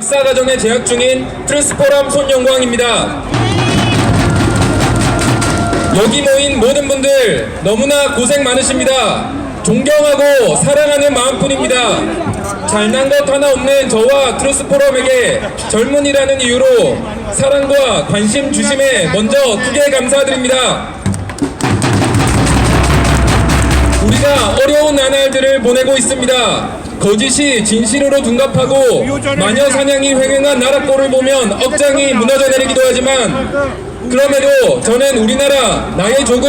박사과정에 재학 중인 트루스포럼 손영광입니다. 여기 모인 모든 분들 너무나 고생 많으십니다. 존경하고 사랑하는 마음뿐입니다. 잘난 것 하나 없는 저와 트루스포럼에게 젊은이라는 이유로 사랑과 관심 주심에 먼저 크게 감사드립니다. 우리가 어려운 나날들을 보내고 있습니다. 거짓이 진실으로 둔갑하고 마녀 사냥이 횡행한 나라꼴을 보면 억장이 무너져 내리기도 하지만 그럼에도 저는 우리나라, 나의 조국,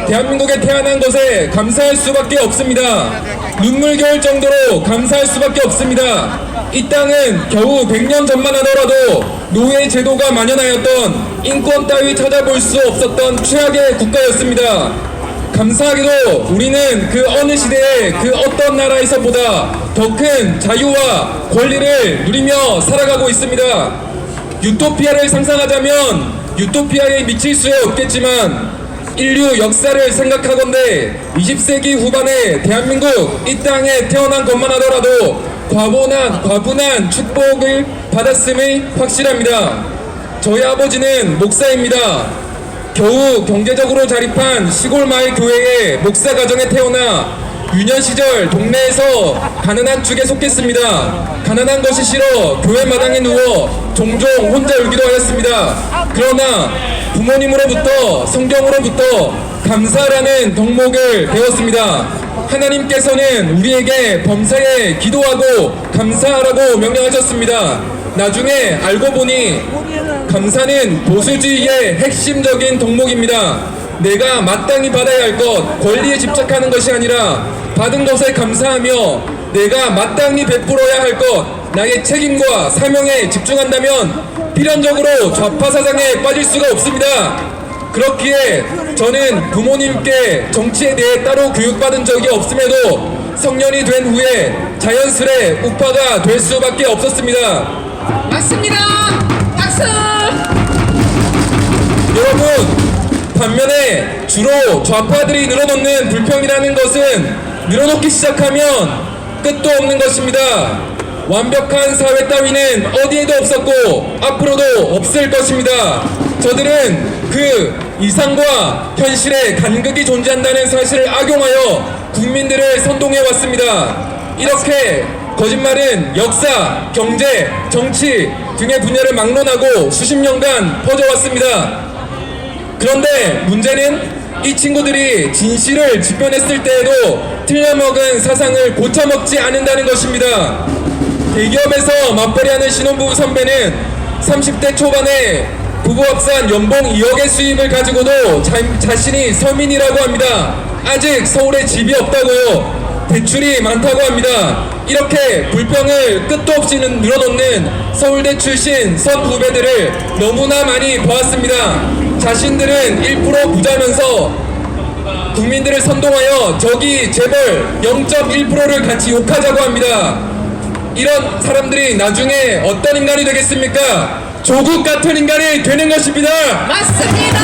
대한민국에 태어난 것에 감사할 수밖에 없습니다. 눈물겨울 정도로 감사할 수밖에 없습니다. 이 땅은 겨우 100년 전만 하더라도 노예 제도가 만연하였던 인권 따위 찾아볼 수 없었던 최악의 국가였습니다. 감사하게도 우리는 그 어느 시대에 그 어떤 나라에서보다 더 큰 자유와 권리를 누리며 살아가고 있습니다. 유토피아를 상상하자면 유토피아에 미칠 수 없겠지만 인류 역사를 생각하건대 20세기 후반에 대한민국 이 땅에 태어난 것만 하더라도 과분한 축복을 받았음이 확실합니다. 저희 아버지는 목사입니다. 겨우 경제적으로 자립한 시골 마을 교회의 목사 가정에 태어나 유년 시절 동네에서 가난한 축에 속했습니다. 가난한 것이 싫어 교회 마당에 누워 종종 혼자 울기도 하였습니다. 그러나 부모님으로부터 성경으로부터 감사라는 덕목을 배웠습니다. 하나님께서는 우리에게 범사에 기도하고 감사하라고 명령하셨습니다. 나중에 알고 보니 감사는 보수주의의 핵심적인 덕목입니다. 내가 마땅히 받아야 할 것, 권리에 집착하는 것이 아니라 받은 것에 감사하며 내가 마땅히 베풀어야 할 것, 나의 책임과 사명에 집중한다면 필연적으로 좌파 사상에 빠질 수가 없습니다. 그렇기에 저는 부모님께 정치에 대해 따로 교육받은 적이 없음에도 성년이 된 후에 자연스레 우파가 될 수밖에 없었습니다. 맞습니다. 박수. 여러분, 반면에 주로 좌파들이 늘어놓는 불평이라는 것은 늘어놓기 시작하면 끝도 없는 것입니다. 완벽한 사회 따위는 어디에도 없었고 앞으로도 없을 것입니다. 저들은 그 이상과 현실에 간극이 존재한다는 사실을 악용하여 국민들을 선동해 왔습니다. 이렇게 거짓말은 역사, 경제, 정치 등의 분야를 막론하고 수십 년간 퍼져왔습니다. 그런데 문제는 이 친구들이 진실을 지표냈을 때에도 틀려먹은 사상을 고쳐먹지 않는다는 것입니다. 대기업에서 맞벌이하는 신혼부부 선배는 30대 초반에 부부 합산 연봉 2억의 수입을 가지고도 자신이 서민이라고 합니다. 아직 서울에 집이 없다고요. 대출이 많다고 합니다. 이렇게 불평을 끝도 없이 늘어놓는 서울대 출신 선 후배들을 너무나 많이 보았습니다. 자신들은 1% 부자면서 국민들을 선동하여 저기 재벌 0.1%를 같이 욕하자고 합니다. 이런 사람들이 나중에 어떤 인간이 되겠습니까? 조국 같은 인간이 되는 것입니다. 맞습니다.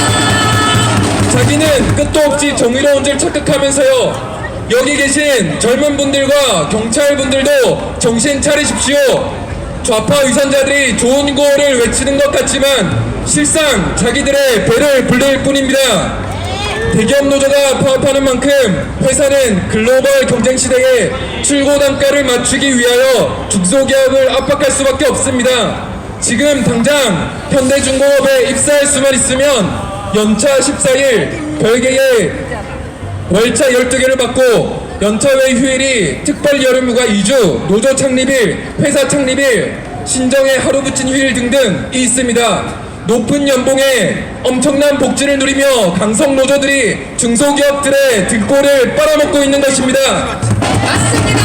자기는 끝도 없이 정의로운 줄 착각하면서요. 여기 계신 젊은 분들과 경찰분들도 정신 차리십시오. 좌파 위선자들이 좋은 구호를 외치는 것 같지만 실상 자기들의 배를 불릴 뿐입니다. 대기업 노조가 파업하는 만큼 회사는 글로벌 경쟁 시대에 출고 단가를 맞추기 위하여 중소기업을 압박할 수밖에 없습니다. 지금 당장 현대중공업에 입사할 수만 있으면 연차 14일, 별개의 월차 12개를 받고 연차 외 휴일이 특별 여름휴가 2주, 노조 창립일, 회사 창립일, 신정에 하루 붙인 휴일 등등이 있습니다. 높은 연봉에 엄청난 복지를 누리며 강성 노조들이 중소기업들의 등골을 빨아먹고 있는 것입니다. 맞습니다.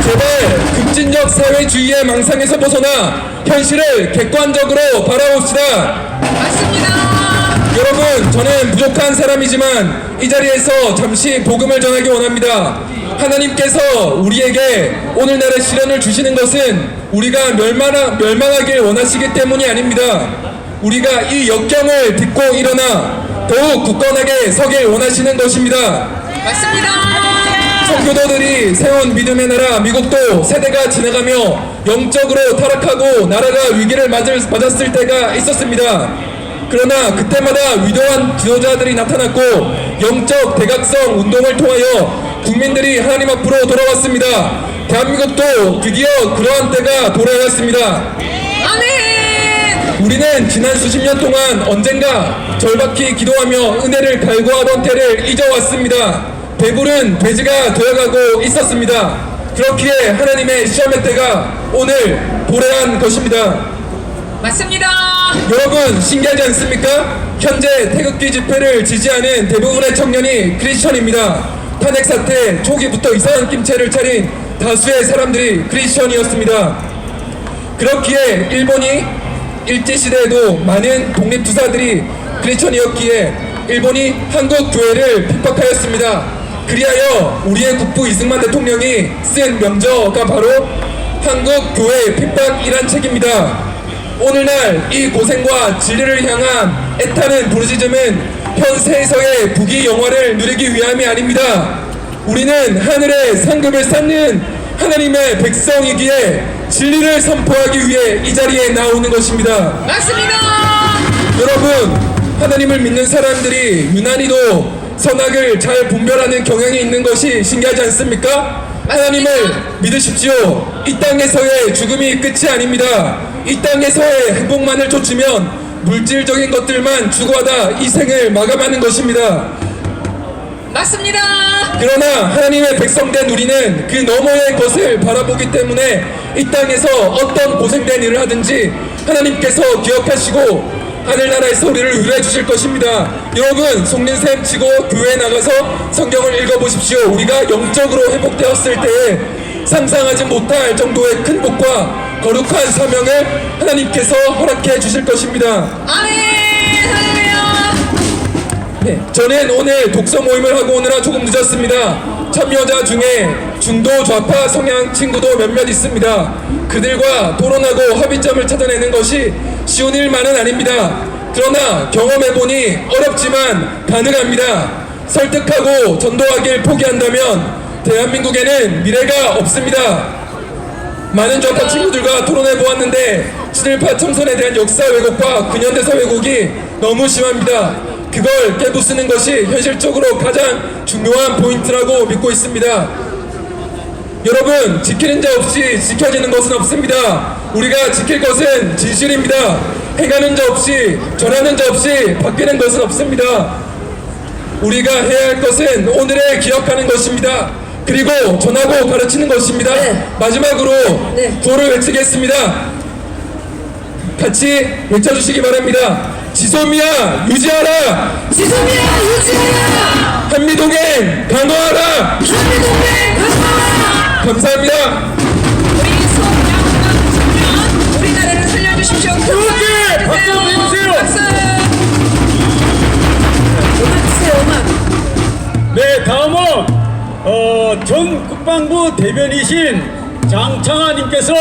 제발 급진적 사회주의의 망상에서 벗어나 현실을 객관적으로 바라봅시다. 맞습니다. 여러분, 저는 부족한 사람이지만 이 자리에서 잠시 복음을 전하기 원합니다. 하나님께서 우리에게 오늘날의 시련을 주시는 것은 우리가 멸망하길 원하시기 때문이 아닙니다. 우리가 이 역경을 딛고 일어나 더욱 굳건하게 서길 원하시는 것입니다. 맞습니다. 청교도들이 세운 믿음의 나라 미국도 세대가 지나가며 영적으로 타락하고 나라가 위기를 맞았을 때가 있었습니다. 그러나 그때마다 위대한 지도자들이 나타났고 영적 대각성 운동을 통하여 국민들이 하나님 앞으로 돌아왔습니다. 대한민국도 드디어 그러한 때가 돌아왔습니다. 아멘. 우리는 지난 수십 년 동안 언젠가 절박히 기도하며 은혜를 갈구하던 때를 잊어왔습니다. 배부른 돼지가 되어가고 있었습니다. 그렇기에 하나님의 시험의 때가 오늘 도래한 것입니다. 맞습니다. 여러분 신기하지 않습니까? 현재 태극기 집회를 지지하는 대부분의 청년이 크리스천입니다. 탄핵 사태 초기부터 이상한 김체를 차린 다수의 사람들이 크리스천이었습니다. 그렇기에 일본이 일제시대에도 많은 독립투사들이 크리스천이었기에 일본이 한국 교회를 핍박하였습니다. 그리하여 우리의 국부 이승만 대통령이 쓴 명저가 바로 한국 교회 핍박이란 책입니다. 오늘날 이 고생과 진리를 향한 애타는 부르짖음은 현세에서의 부귀 영화를 누리기 위함이 아닙니다. 우리는 하늘의 상급을 쌓는 하나님의 백성이기에 진리를 선포하기 위해 이 자리에 나오는 것입니다. 맞습니다. 여러분, 하나님을 믿는 사람들이 유난히도 선악을 잘 분별하는 경향이 있는 것이 신기하지 않습니까? 하나님을 믿으십시오. 이 땅에서의 죽음이 끝이 아닙니다. 이 땅에서의 행복만을 쫓으면 물질적인 것들만 추구하다 이 생을 마감하는 것입니다. 맞습니다. 그러나 하나님의 백성된 우리는 그 너머의 것을 바라보기 때문에 이 땅에서 어떤 고생된 일을 하든지 하나님께서 기억하시고 하늘나라에서 우리를 위로해 주실 것입니다. 여러분 속는셈 치고 교회에 나가서 성경을 읽어보십시오. 우리가 영적으로 회복되었을 때에 상상하지 못할 정도의 큰 복과 거룩한 사명을 하나님께서 허락해 주실 것입니다. 아멘. 할렐루야. 네, 저는 오늘 독서 모임을 하고 오느라 조금 늦었습니다. 참여자 중에 중도 좌파 성향 친구도 몇몇 있습니다. 그들과 토론하고 합의점을 찾아내는 것이 쉬운 일만은 아닙니다. 그러나 경험해보니 어렵지만 가능합니다. 설득하고 전도하길 포기한다면 대한민국에는 미래가 없습니다. 많은 좌파 친구들과 토론해보았는데 친일파 청선에 대한 역사 왜곡과 근현대사 왜곡이 너무 심합니다. 그걸 깨부수는 것이 현실적으로 가장 중요한 포인트라고 믿고 있습니다. 여러분, 지키는 자 없이 지켜지는 것은 없습니다. 우리가 지킬 것은 진실입니다. 행하는 자 없이 전하는 자 없이 바뀌는 것은 없습니다. 우리가 해야 할 것은 오늘을 기억하는 것입니다. 그리고 전하고 가르치는 것입니다. 네. 마지막으로 네. 구호를 외치겠습니다. 같이 외쳐주시기 바랍니다. 지소미아 유지하라. 지소미아 유지하라. 한미동행 강화하라. 한미동맹 강화. 감사합니다. 우리 송양강 청년 우리나라를 살려주십시오. 그렇게 박수 보내주세요. 박수. 음악 주세요. 음악. 네, 다음은 전 국방부 대변이신 장창하님께서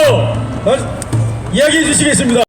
이야기해 주시겠습니다.